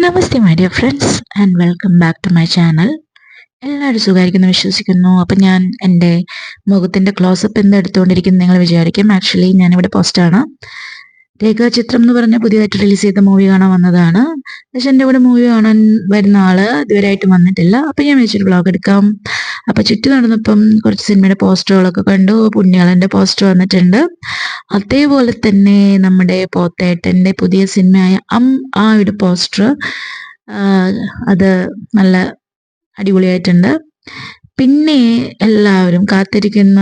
Namaste my dear friends and welcome back to my channel. എല്ലാവരും സുഖമായിരിക്കുന്നു വിശ്വസിക്കുന്നു. അപ്പം ഞാൻ എൻ്റെ മുഖത്തിൻ്റെ ക്ലോസപ്പ് എന്താ എടുത്തുകൊണ്ടിരിക്കുന്നത് നിങ്ങൾ വിചാരിക്കും. ആക്ച്വലി ഞാനിവിടെ പോസ്റ്റാണ്. രേഖാചിത്രം എന്ന് പറഞ്ഞ പുതിയതായിട്ട് റിലീസ് ചെയ്ത മൂവി കാണാൻ വന്നതാണ്. പക്ഷെ എൻ്റെ ഇവിടെ മൂവി കാണാൻ വരുന്ന ആള് ഇതുവരെയായിട്ടും വന്നിട്ടില്ല. അപ്പം ഞാൻ വെച്ചൊരു വ്ളോഗ് എടുക്കാം. അപ്പം ചുറ്റി നടന്നപ്പം കുറച്ച് സിനിമയുടെ പോസ്റ്ററുകളൊക്കെ കണ്ടു. പുണ്യാളൻ്റെ പോസ്റ്റർ വന്നിട്ടുണ്ട്. അതേപോലെ തന്നെ നമ്മുടെ പോത്തേട്ടൻ്റെ പുതിയ സിനിമയായ ആ ഒരു പോസ്റ്റർ അത് നല്ല അടിപൊളിയായിട്ടുണ്ട്. പിന്നെ എല്ലാവരും കാത്തിരിക്കുന്ന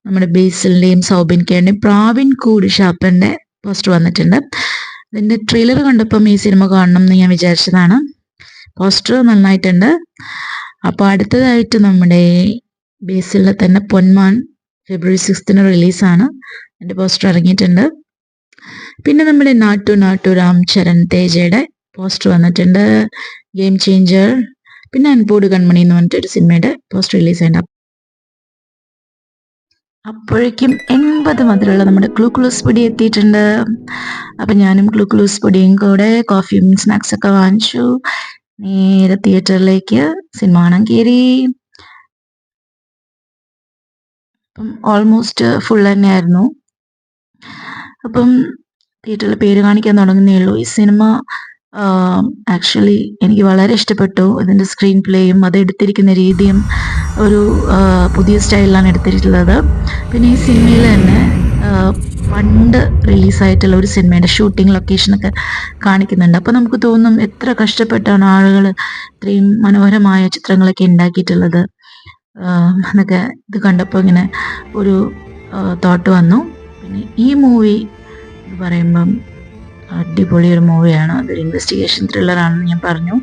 നമ്മുടെ ബേസിലിൻ്റെയും സൗബിൻകേൻ്റെയും പ്രാവിൻകൂട് ഷാപ്പറിൻ്റെ പോസ്റ്റർ വന്നിട്ടുണ്ട്. ഇതിൻ്റെ ട്രെയിലർ കണ്ടപ്പം ഈ സിനിമ കാണണം എന്ന് ഞാൻ വിചാരിച്ചതാണ്. പോസ്റ്റർ നന്നായിട്ടുണ്ട്. അപ്പോൾ അടുത്തതായിട്ട് നമ്മുടെ ബേസിലെ തന്നെ പൊന്മാൻ ഫെബ്രുവരി 6 റിലീസാണ്. എൻ്റെ പോസ്റ്റർ ഇറങ്ങിയിട്ടുണ്ട്. പിന്നെ നമ്മുടെ നാട്ടു രാം ചരൺ തേജയുടെ പോസ്റ്റർ വന്നിട്ടുണ്ട്. Game changer. പിന്നെ അൻപോട് കൺമണി എന്ന് പറഞ്ഞിട്ടൊരു സിനിമയുടെ പോസ്റ്റർ റിലീസ് ആയിട്ട് അപ്പോഴേക്കും 80 മധുരമുള്ള നമ്മുടെ ഗ്ലൂക്കോസ് പൊടി എത്തിയിട്ടുണ്ട്. അപ്പം ഞാനും ഗ്ലൂക്കോസ് പൊടിയും കൂടെ കോഫിയും സ്നാക്സ് ഒക്കെ വാങ്ങിച്ചു. നേരെ തിയേറ്ററിലേക്ക് സിനിമ കാണാൻ കയറി. അപ്പം ഓൾമോസ്റ്റ് ഫുൾ തന്നെയായിരുന്നു. അപ്പം തിയേറ്ററിൽ പേര് കാണിക്കാൻ തുടങ്ങുന്നേ ഉള്ളൂ. ഈ സിനിമ ആക്ച്വലി എനിക്ക് വളരെ ഇഷ്ടപ്പെട്ടു. ഇതിൻ്റെ സ്ക്രീൻ പ്ലേയും അത് എടുത്തിരിക്കുന്ന രീതിയും ഒരു പുതിയ സ്റ്റൈലിലാണ് എടുത്തിട്ടുള്ളത്. പിന്നെ ഈ സിനിമയിൽ തന്നെ പണ്ട് റിലീസായിട്ടുള്ള ഒരു സിനിമയുടെ ഷൂട്ടിംഗ് ലൊക്കേഷനൊക്കെ കാണിക്കുന്നുണ്ട്. അപ്പോൾ നമുക്ക് തോന്നും എത്ര കഷ്ടപ്പെട്ടാണ് ആളുകൾ ഇത്രയും മനോഹരമായ ചിത്രങ്ങളൊക്കെ ഉണ്ടാക്കിയിട്ടുള്ളത് എന്നൊക്കെ ഇത് കണ്ടപ്പോൾ ഇങ്ങനെ ഒരു തോട്ട് വന്നു. പിന്നെ ഈ മൂവി എന്ന് പറയുമ്പം അടിപൊളി ഒരു മൂവിയാണ്. അതൊരു ഇൻവെസ്റ്റിഗേഷൻ ത്രില്ലറാണെന്ന് ഞാൻ പറഞ്ഞു.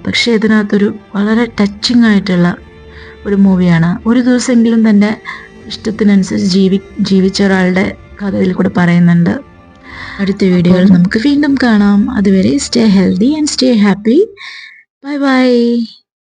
പക്ഷേ ഇതിനകത്തൊരു വളരെ ടച്ചിങ് ആയിട്ടുള്ള ഒരു മൂവിയാണ്. ഒരു ദിവസമെങ്കിലും തൻ്റെ ഇഷ്ടത്തിനനുസരിച്ച് ജീവിച്ച ഒരാളുടെ കഥയിൽ കൂടെ പറയുന്നുണ്ട്. അടുത്ത വീഡിയോയിൽ നമുക്ക് വീണ്ടും കാണാം. അതുവരെ stay healthy and stay happy. Bye bye.